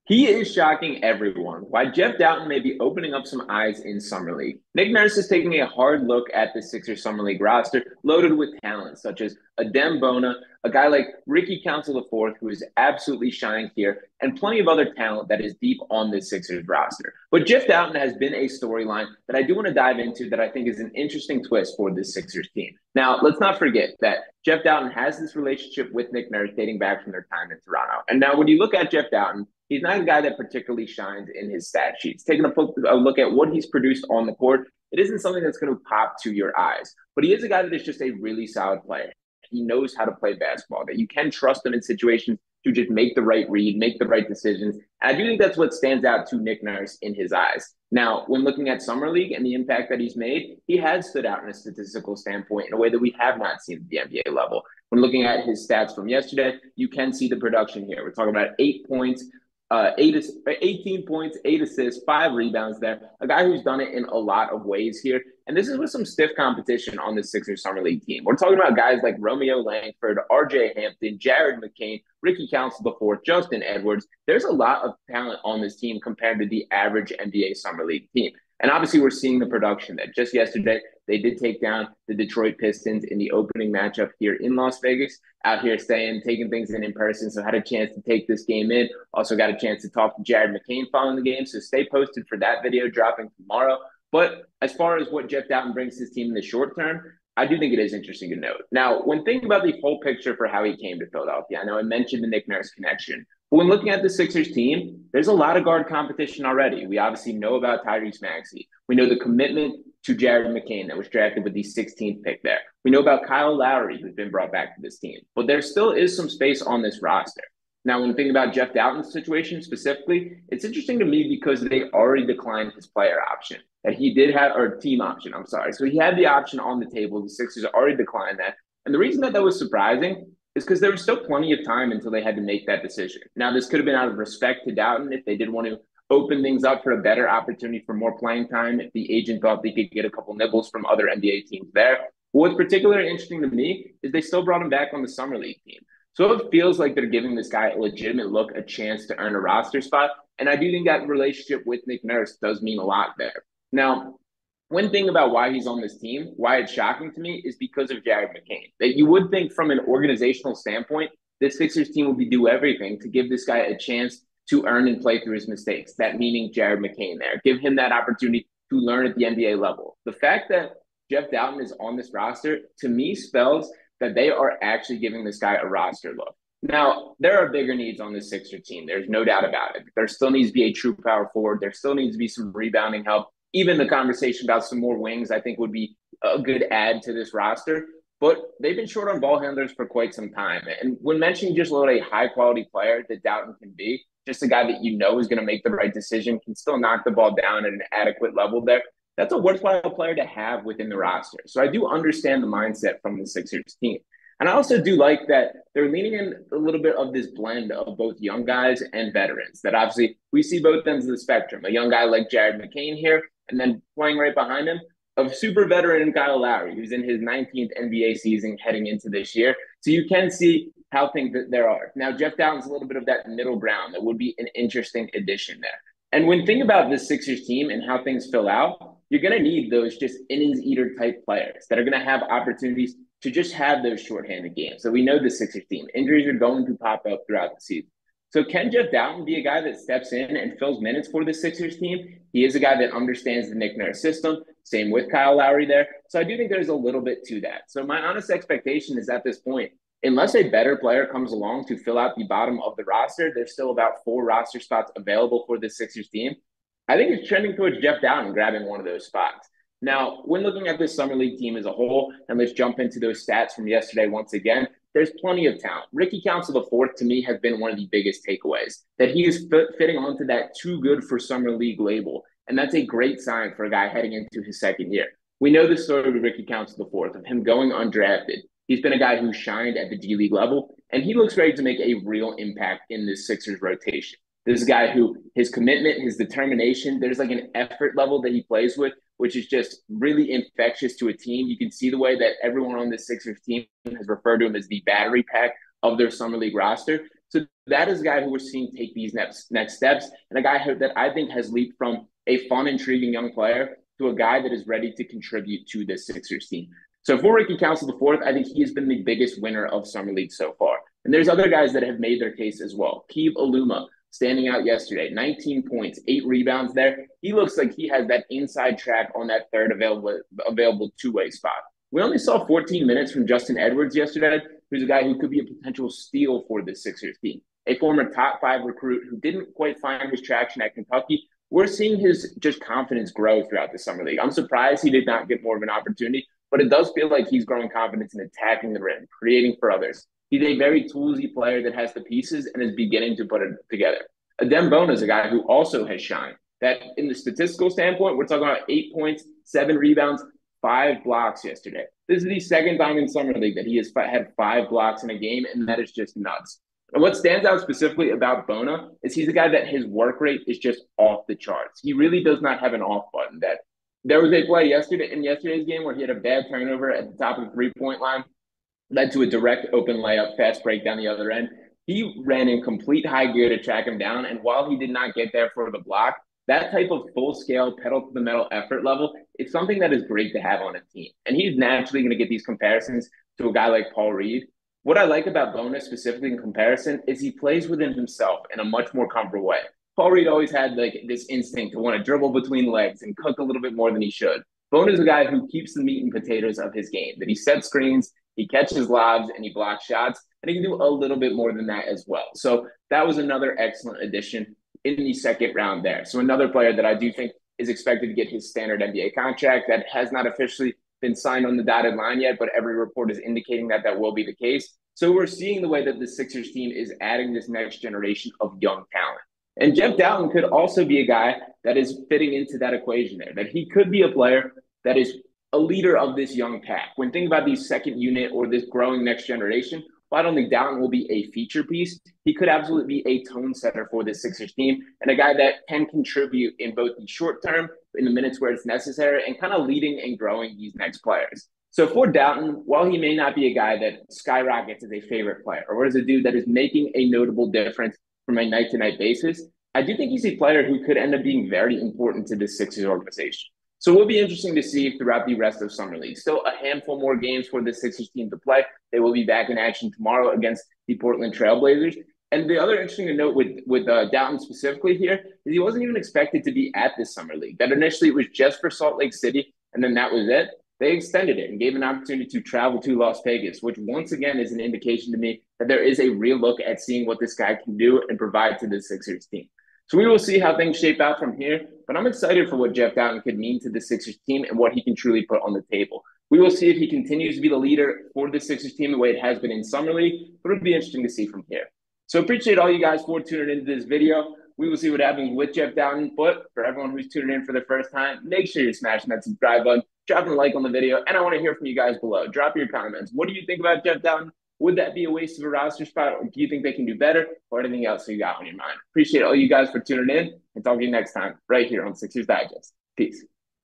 He is shocking everyone. While Jeff Dowtin may be opening up some eyes in Summer League, Nick Nurse is taking a hard look at the Sixers Summer League roster, loaded with talent such as Adem Bona, a guy like Ricky Council IV, who is absolutely shining here, and plenty of other talent that is deep on this Sixers roster. But Jeff Dowtin has been a storyline that I do want to dive into that I think is an interesting twist for this Sixers team. Now, let's not forget that Jeff Dowtin has this relationship with Nick Nurse dating back from their time in Toronto. And now when you look at Jeff Dowtin, he's not a guy that particularly shines in his stat sheets. Taking a look at what he's produced on the court, it isn't something that's going to pop to your eyes. But he is a guy that is just a really solid player. He knows how to play basketball, that you can trust him in situations to just make the right read, make the right decisions. And I do think that's what stands out to Nick Nurse in his eyes. Now, when looking at Summer League and the impact that he's made, he has stood out in a statistical standpoint in a way that we have not seen at the NBA level. When looking at his stats from yesterday, you can see the production here. We're talking about 8 points, 18 points, 8 assists, 5 rebounds there. A guy who's done it in a lot of ways here. And this is with some stiff competition on the Sixers Summer League team. We're talking about guys like Romeo Langford, RJ Hampton, Jared McCain, Ricky Council IV, Justin Edwards. There's a lot of talent on this team compared to the average NBA Summer League team. And obviously, we're seeing the production that just yesterday, they did take down the Detroit Pistons in the opening matchup here in Las Vegas. Out here staying, taking things in person. So had a chance to take this game in. Also got a chance to talk to Jared McCain following the game. So stay posted for that video dropping tomorrow. But as far as what Jeff Dowtin brings to his team in the short term, I do think it is interesting to note. Now, when thinking about the whole picture for how he came to Philadelphia, I know I mentioned the Nick Nurse connection. But when looking at the Sixers team, there's a lot of guard competition already. We obviously know about Tyrese Maxey. We know the commitment to Jared McCain that was drafted with the 16th pick there. We know about Kyle Lowry, who's been brought back to this team. But there still is some space on this roster. Now, when thinking about Jeff Dowtin's situation specifically, it's interesting to me because they already declined his player option that he did have, or team option, I'm sorry. So he had the option on the table. The Sixers already declined that. And the reason that that was surprising is because there was still plenty of time until they had to make that decision. Now, this could have been out of respect to Dowtin if they did want to open things up for a better opportunity for more playing time, if the agent thought they could get a couple nibbles from other NBA teams there. But what's particularly interesting to me is they still brought him back on the Summer League team. So it feels like they're giving this guy a legitimate look, a chance to earn a roster spot. And I do think that relationship with Nick Nurse does mean a lot there. Now, one thing about why he's on this team, why it's shocking to me, is because of Jared McCain. That you would think from an organizational standpoint, this Sixers team would do everything to give this guy a chance to earn and play through his mistakes. That meaning Jared McCain there. Give him that opportunity to learn at the NBA level. The fact that Jeff Dowtin is on this roster, to me, spells that they are actually giving this guy a roster look. Now, there are bigger needs on this Sixer team. There's no doubt about it. There still needs to be a true power forward. There still needs to be some rebounding help. Even the conversation about some more wings, I think, would be a good add to this roster. But they've been short on ball handlers for quite some time. And when mentioning just what a high-quality player that Dowtin can be, just a guy that you know is going to make the right decision, can still knock the ball down at an adequate level there, that's a worthwhile player to have within the roster. So I do understand the mindset from the Sixers team. And I also do like that they're leaning in a little bit of this blend of both young guys and veterans. That obviously we see both ends of the spectrum. A young guy like Jared McCain here, and then playing right behind him, a super veteran in Kyle Lowry, who's in his 19th NBA season heading into this year. So you can see how things that there are. Now, Jeff Dowtin's a little bit of that middle ground that would be an interesting addition there. And when thinking about the Sixers team and how things fill out, you're going to need those just innings eater type players that are going to have opportunities to just have those shorthanded games. So we know the Sixers team, injuries are going to pop up throughout the season. So can Jeff Dowtin be a guy that steps in and fills minutes for the Sixers team? He is a guy that understands the Nick Nurse system. Same with Kyle Lowry there. So I do think there's a little bit to that. So my honest expectation is at this point, unless a better player comes along to fill out the bottom of the roster, there's still about 4 roster spots available for the Sixers team. I think it's trending towards Jeff Dowtin grabbing one of those spots. Now, when looking at this Summer League team as a whole, and let's jump into those stats from yesterday once again, there's plenty of talent. Ricky Council IV, to me, has been one of the biggest takeaways, that he is fitting onto that too good for Summer League label. And that's a great sign for a guy heading into his second year. We know the story with Ricky Council IV, of him going undrafted. He's been a guy who shined at the G League level, and he looks ready to make a real impact in this Sixers rotation. This is a guy who, his commitment, his determination, there's like an effort level that he plays with, which is just really infectious to a team. You can see the way that everyone on this Sixers team has referred to him as the battery pack of their Summer League roster. So that is a guy who we're seeing take these next steps, and a guy that I think has leaped from a fun, intriguing young player to a guy that is ready to contribute to this Sixers team. So for Ricky Council the fourth, I think he has been the biggest winner of Summer League so far. And there's other guys that have made their case as well. Keeb Aluma standing out yesterday, 19 points, 8 rebounds there. He looks like he has that inside track on that third available two-way spot. We only saw 14 minutes from Justin Edwards yesterday, who's a guy who could be a potential steal for the Sixers team. A former top 5 recruit who didn't quite find his traction at Kentucky. We're seeing his just confidence grow throughout the Summer League. I'm surprised he did not get more of an opportunity, but it does feel like he's growing confidence in attacking the rim, creating for others. He's a very toolsy player that has the pieces and is beginning to put it together. Adem Bona is a guy who also has shined. That in the statistical standpoint, we're talking about 8 points, 7 rebounds, 5 blocks yesterday. This is the second time in Summer League that he has had 5 blocks in a game, and that is just nuts. And what stands out specifically about Bona is he's a guy that his work rate is just off the charts. He really does not have an off button. That there was a play in yesterday's game where he had a bad turnover at the top of the three-point line, led to a direct open layup, fast break down the other end. He ran in complete high gear to track him down, and while he did not get there for the block, that type of full-scale, pedal-to-the-metal effort level is something that is great to have on a team. And he's naturally going to get these comparisons to a guy like Paul Reed. What I like about Bona specifically in comparison is he plays within himself in a much more comfortable way. Paul Reed always had like this instinct to want to dribble between legs and cook a little bit more than he should. Bona is a guy who keeps the meat and potatoes of his game, that he sets screens, he catches lobs, and he blocks shots, and he can do a little bit more than that as well. So that was another excellent addition in the second round there. So another player that I do think is expected to get his standard NBA contract that has not officially been signed on the dotted line yet, but every report is indicating that that will be the case. So we're seeing the way that the Sixers team is adding this next generation of young talent. And Jeff Dowtin could also be a guy that is fitting into that equation there, that he could be a player that is a leader of this young pack. When thinking about the second unit or this growing next generation, well, I don't think Dowtin will be a feature piece. He could absolutely be a tone setter for the Sixers team and a guy that can contribute in both the short term, in the minutes where it's necessary, and kind of leading and growing these next players. So for Dowtin, while he may not be a guy that skyrockets as a favorite player or as a dude that is making a notable difference from a night-to-night basis, I do think he's a player who could end up being very important to the Sixers organization. So it will be interesting to see throughout the rest of Summer League. Still a handful more games for the Sixers team to play. They will be back in action tomorrow against the Portland Trailblazers. And the other interesting to note with Dowtin specifically here is he wasn't even expected to be at this Summer League. That initially it was just for Salt Lake City, and then that was it. They extended it and gave an opportunity to travel to Las Vegas, which once again is an indication to me that there is a real look at seeing what this guy can do and provide to the Sixers team. So we will see how things shape out from here, but I'm excited for what Jeff Dowtin could mean to the Sixers team and what he can truly put on the table. We will see if he continues to be the leader for the Sixers team the way it has been in Summer League, but it'll be interesting to see from here. So appreciate all you guys for tuning into this video. We will see what happens with Jeff Dowtin, but for everyone who's tuning in for the first time, make sure you're smashing that subscribe button, dropping a like on the video, and I want to hear from you guys below. Drop your comments. What do you think about Jeff Dowtin? Would that be a waste of a roster spot, or do you think they can do better, or anything else you got on your mind? Appreciate all you guys for tuning in, and talk to you next time right here on Sixers Digest. Peace.